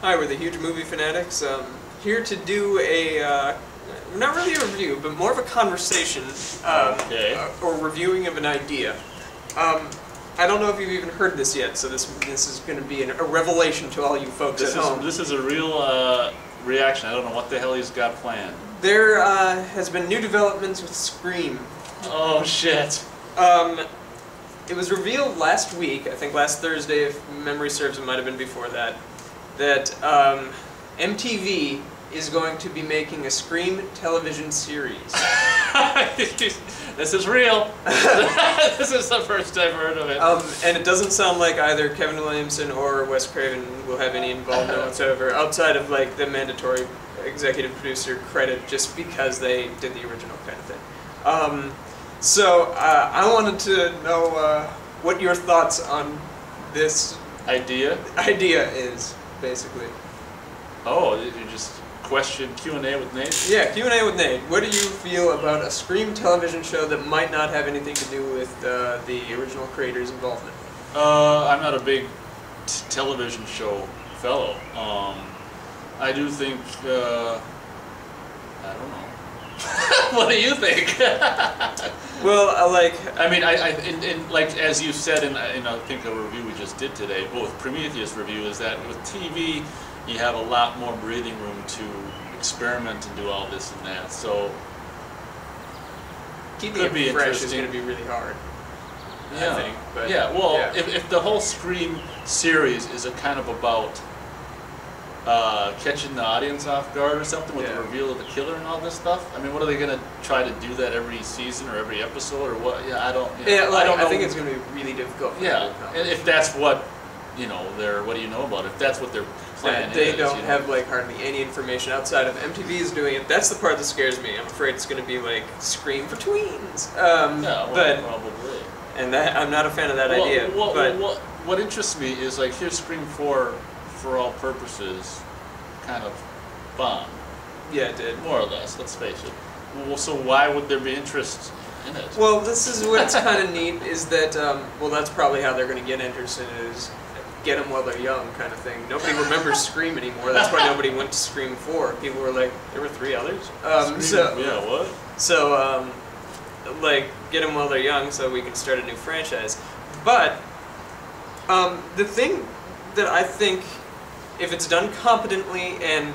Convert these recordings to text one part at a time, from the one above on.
Hi, we're the Huge Movie Fanatics. Here to do a, not really a review, but more of a conversation, or reviewing of an idea. I don't know if you've even heard this yet, so this is going to be a revelation to all you folks at home. This is a real reaction. I don't know what the hell he's got planned. There has been new developments with Scream. Oh, shit. It was revealed last week, I think last Thursday, if memory serves, it might have been before that, that MTV is going to be making a Scream television series. This is real. This is the first I've heard of it. And it doesn't sound like either Kevin Williamson or Wes Craven will have any involvement whatsoever, outside of like the mandatory executive producer credit, just because they did the original kind of thing. So I wanted to know what your thoughts on this idea is, basically. Oh, you just question Q&A with Nate? Yeah, Q&A with Nate. What do you feel about a Scream television show that might not have anything to do with the original creators' involvement? I'm not a big television show fellow. I do think, I don't know. What do you think? Well, I mean, like as you said in I think a review we just did today, with Prometheus review, is that with TV you have a lot more breathing room to experiment and do all this and that. So keeping it fresh is going to be really hard. Yeah. I think. But, yeah. Well, yeah. If the whole Scream series is a kind of about catching the audience off guard or something with the reveal of the killer and all this stuff. I mean, what are they going to try to do that every season or every episode or what? Yeah, I don't. I don't know. I think it's going to be really difficult. Yeah, and if that's what what do you know about it? If that's what their plan they don't have like hardly any information outside of MTV is doing it. That's the part that scares me. I'm afraid it's going to be like Scream for tweens. Probably. And that I'm not a fan of that idea. What interests me is like here's Scream 4. For all purposes, kind of bombed. Yeah, it did. More or less, let's face it. Well, so why would there be interest in it? Well, this is what's kind of neat, is that, well, that's probably how they're going to get interested, is get them while they're young kind of thing. Nobody remembers Scream anymore. That's why nobody went to Scream 4. People were like, there were 3 others? Yeah, what? So, like, get them while they're young so we can start a new franchise. But, the thing that I think, if it's done competently and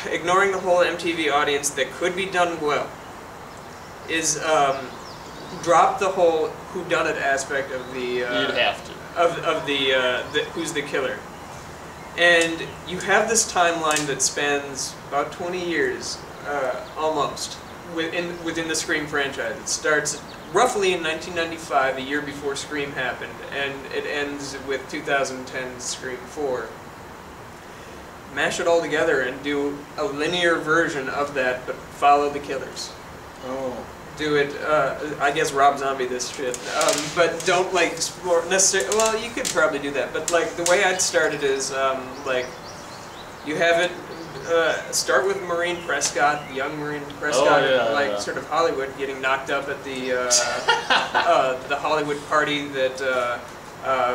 ignoring the whole MTV audience, that could be done well, is drop the whole whodunit aspect of the you'd have to of the who's the killer, and you have this timeline that spans about 20 years almost within the Scream franchise. It starts roughly in 1995, a year before Scream happened, and it ends with 2010's Scream 4. Mash it all together and do a linear version of that, but follow the killers. Oh. Do it, I guess Rob Zombie this shit, but don't like explore necessarily, well, you could probably do that, but like the way I'd start it is, like, you have it, start with Maureen Prescott, young Maureen Prescott, sort of Hollywood, getting knocked up at the Hollywood party that,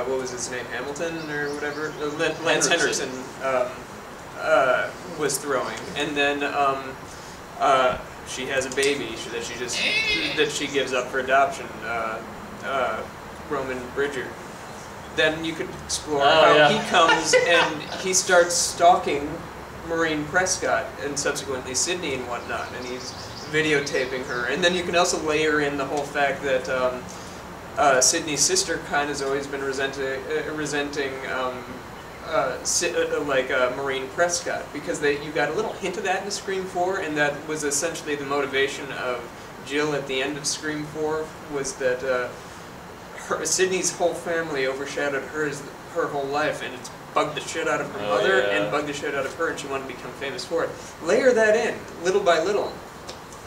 what was his name, Hamilton or whatever, Lance Henriksen was throwing, and then she has a baby that she gives up for adoption, Roman Bridger. Then you could explore how he comes and he starts stalking Maureen Prescott and subsequently Sidney and whatnot, and he's videotaping her. And then you can also layer in the whole fact that Sidney's sister kind of has always been resenting Maureen Prescott, because you got a little hint of that in Scream 4, and that was essentially the motivation of Jill at the end of Scream 4, was that Sidney's whole family overshadowed her whole life, and it's bugged the shit out of her mother and bugged the shit out of her, and she wanted to become famous for it. Layer that in, little by little.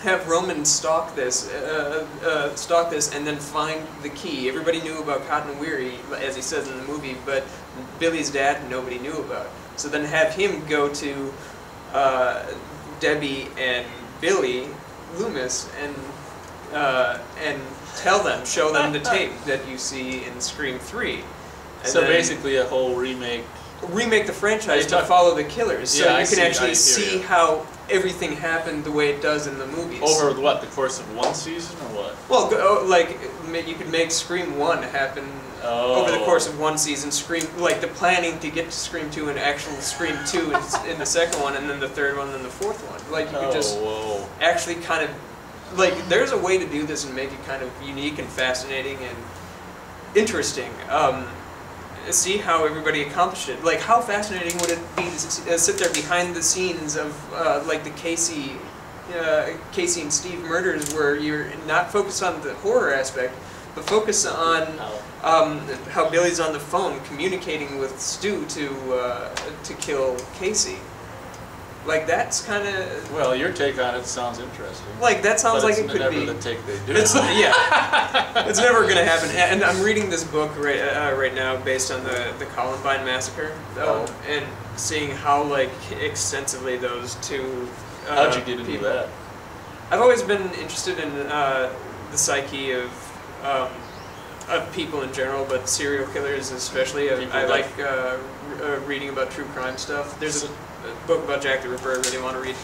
Have Roman stalk this, and then find the key. Everybody knew about Cotton Weary, as he says in the movie, but Billy's dad nobody knew about. So then have him go to Debbie and Billy Loomis and tell them, show them the tape that you see in Scream 3. So basically a whole remake remake the franchise to talk- follow the killers, so Yeah, I you can see- I actually hear see you. how everything happened the way it does in the movies. Over what, the course of one season or what? Well, like you could make Scream 1 happen over the course of one season. Scream, like the planning to get to Scream 2 and actual Scream 2 in the second one, and then the third one, and then the fourth one. Like you could just Whoa. actually kind of, like there's a way to do this and make it kind of unique and fascinating and interesting. See how everybody accomplished it. Like how fascinating would it be to sit there behind the scenes of like the Casey and Steve murders, where you're not focused on the horror aspect, but focus on how Billy's on the phone communicating with Stu to kill Casey. Like that's kind of Well, your take on it sounds interesting. like that sounds but like it's it could never be. the take they do. It's, yeah, it's never gonna happen. And I'm reading this book right now based on the Columbine massacre, and seeing how like extensively those two. How'd you get into people. that? I've always been interested in the psyche of people in general, but serial killers especially. I like reading about true crime stuff. There's a book about Jack the Ripper I really want to read.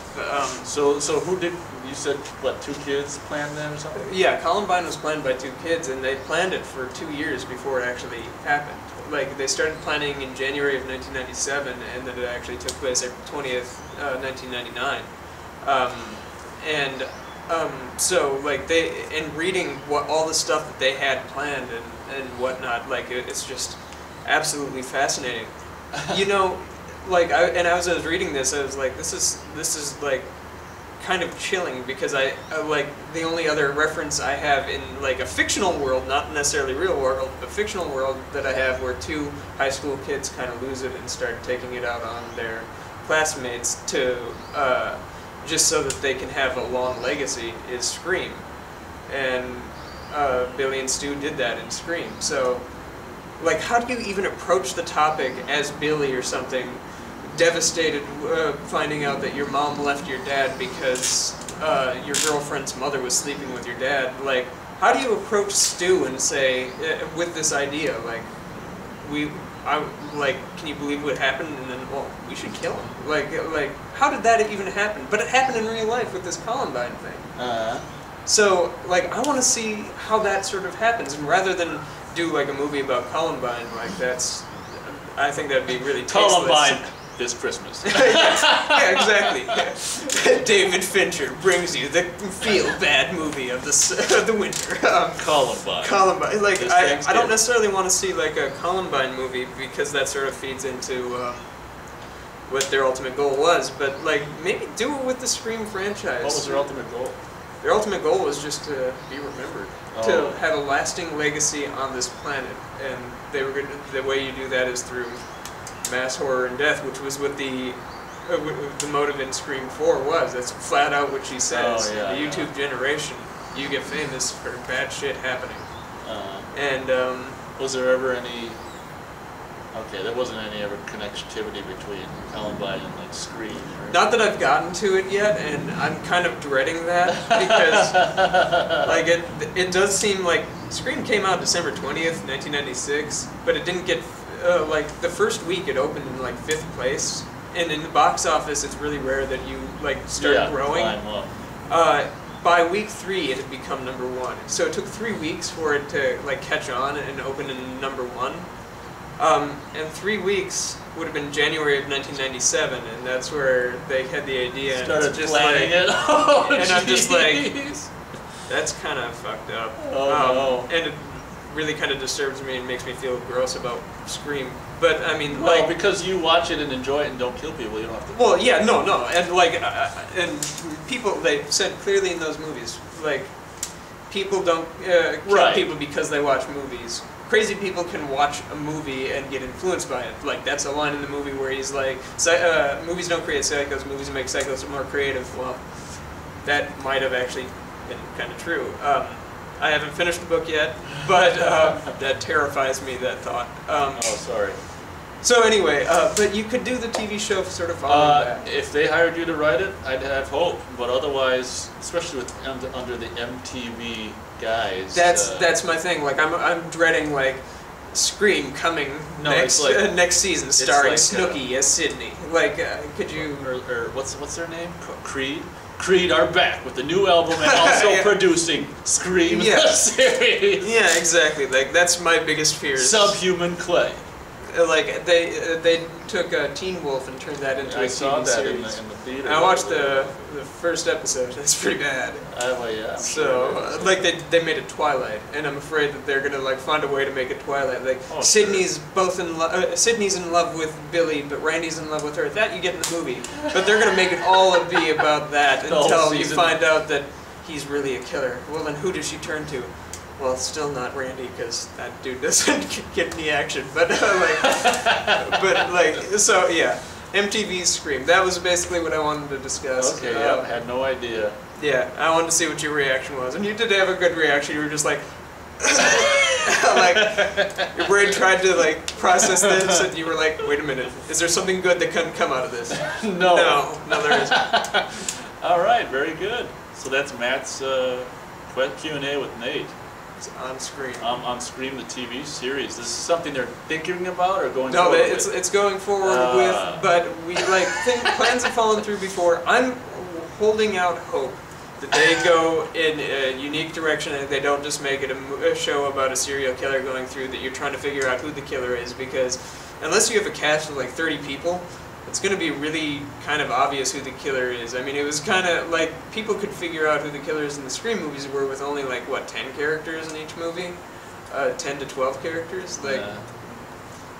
So who did, you said, what, 2 kids planned that or something? Yeah, Columbine was planned by 2 kids, and they planned it for 2 years before it actually happened. Like, they started planning in January of 1997, and then it actually took place April 20th, 1999. So, like, in reading all the stuff that they had planned and whatnot, like, it's just absolutely fascinating. You know, like, as I was reading this, I was like, this is like, kind of chilling, because I like, the only other reference I have in, like, a fictional world, not necessarily real world, but fictional world that I have where 2 high school kids kind of lose it and start taking it out on their classmates to, just so that they can have a long legacy, is Scream. And Billy and Stu did that in Scream. So, like, how do you even approach the topic as Billy or something, devastated finding out that your mom left your dad because your girlfriend's mother was sleeping with your dad? Like, how do you approach Stu and say, with this idea, like, can you believe what happened? And then, well, we should kill him. Like, how did that even happen? But it happened in real life with this Columbine thing. So, like, I want to see how that sort of happens, and rather than do like a movie about Columbine, like I think that'd be really tasteless. Columbine this Christmas. Yeah, exactly. Yeah. David Fincher brings you the feel-bad movie of the winter. Columbine. Columbine. Like, This I Thanksgiving. don't necessarily want to see like a Columbine movie, because that sort of feeds into what their ultimate goal was. But like, maybe do it with the Scream franchise. What was their ultimate goal? Their ultimate goal was just to be remembered, to have a lasting legacy on this planet, and they were going to, the way you do that is through mass horror and death, which was what the motive in Scream 4 was. That's flat out what she says. Oh, yeah, the YouTube generation, you get famous for bad shit happening. And was there ever any? Okay, there wasn't any ever connectivity between Columbine and like Scream. Or... Not that I've gotten to it yet, and I'm kind of dreading that, because like it does seem like Scream came out December 20th, 1996, but it didn't get like the first week it opened in like 5th place, and in the box office it's really rare that you like start growing. Climb up. By week 3 it had become number 1, so it took 3 weeks for it to like catch on and open in number 1. And 3 weeks would have been January of 1997, and that's where they had the idea. Started and just planning like, it. Oh, and I'm just like, jeez. that's kind of fucked up. Oh, no. And it really kind of disturbs me and makes me feel gross about Scream. But I mean, Well, like, because you watch it and enjoy it and don't kill people, you don't have to. well, yeah, no, and like, and people, they said clearly in those movies, like, people don't kill people because they watch movies. Crazy people can watch a movie and get influenced by it. Like, that's a line in the movie where he's like, movies don't create psychos, movies make psychos more creative. Well, that might have actually been kind of true. I haven't finished the book yet, but that terrifies me, that thought. Oh, sorry. So anyway, but you could do the TV show sort of following that. If they hired you to write it, I'd have hope. But otherwise, especially with under the MTV guys, That's my thing. Like, I'm dreading, like, Scream coming No, next it's like- next season, starring like, Snooki as Sydney. Like, could you? or what's their name? Creed. Creed are back with the new album and also Yeah. producing Scream Yeah. the series. Yeah, exactly. Like that's my biggest fear. Subhuman Clay. Like they took Teen Wolf and turned that into a I saw TV that series. in the theater. And I watched the first episode. It's pretty bad. Well, yeah. I'm So, sure. like they made it Twilight, and I'm afraid that they're gonna like find a way to make it Twilight. Like Oh, Sydney's Sydney's in love with Billy, but Randy's in love with her. That you get in the movie, but they're gonna make it all be about that The whole until you season. find out that he's really a killer. Well, then who does she turn to? Well, it's still not Randy because that dude doesn't get any action. But so yeah, MTV's Scream. That was basically what I wanted to discuss. Okay, yeah, had no idea. Yeah, I wanted to see what your reaction was, and you did have a good reaction. You were just like, like your brain tried to like process this, and you were like, "Wait a minute, is there something good that can come out of this?" No. No, there isn't. All right, very good. So that's Matt's Q&A with Nate It's on screen. on Scream the TV series. This is something they're thinking about or going No, forward it's with? it's going forward with, but we like plans have fallen through before. I'm holding out hope that they go in a unique direction and they don't just make it a show about a serial killer going through that you're trying to figure out who the killer is, because unless you have a cast of like 30 people, it's going to be really kind of obvious who the killer is. I mean, it was kind of like people could figure out who the killers in the Scream movies were with only like, what, 10 characters in each movie? 10 to 12 characters? Like, Yeah.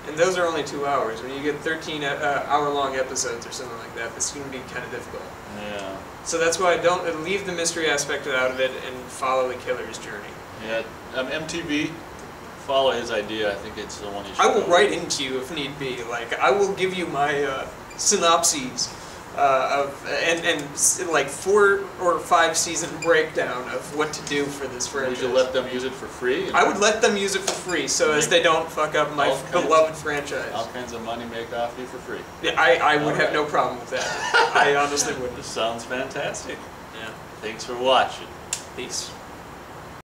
and those are only 2 hours. When you get 13 hour-long episodes or something like that, this can be kind of difficult. Yeah. So that's why I don't leave the mystery aspect out of it and follow the killer's journey. Yeah. MTV, follow his idea. I think it's the one you should I will go write with. into you if need be. Like I will give you my synopses and like 4 or 5 season breakdown of what to do for this Would franchise. you let them use it for free? I would let them use it for free, so as they don't fuck up my All kinds- beloved franchise. all kinds of money make off you for free. Yeah, I would have Alright. no problem with that. I honestly wouldn't. This sounds fantastic. Yeah. Thanks for watching. Peace.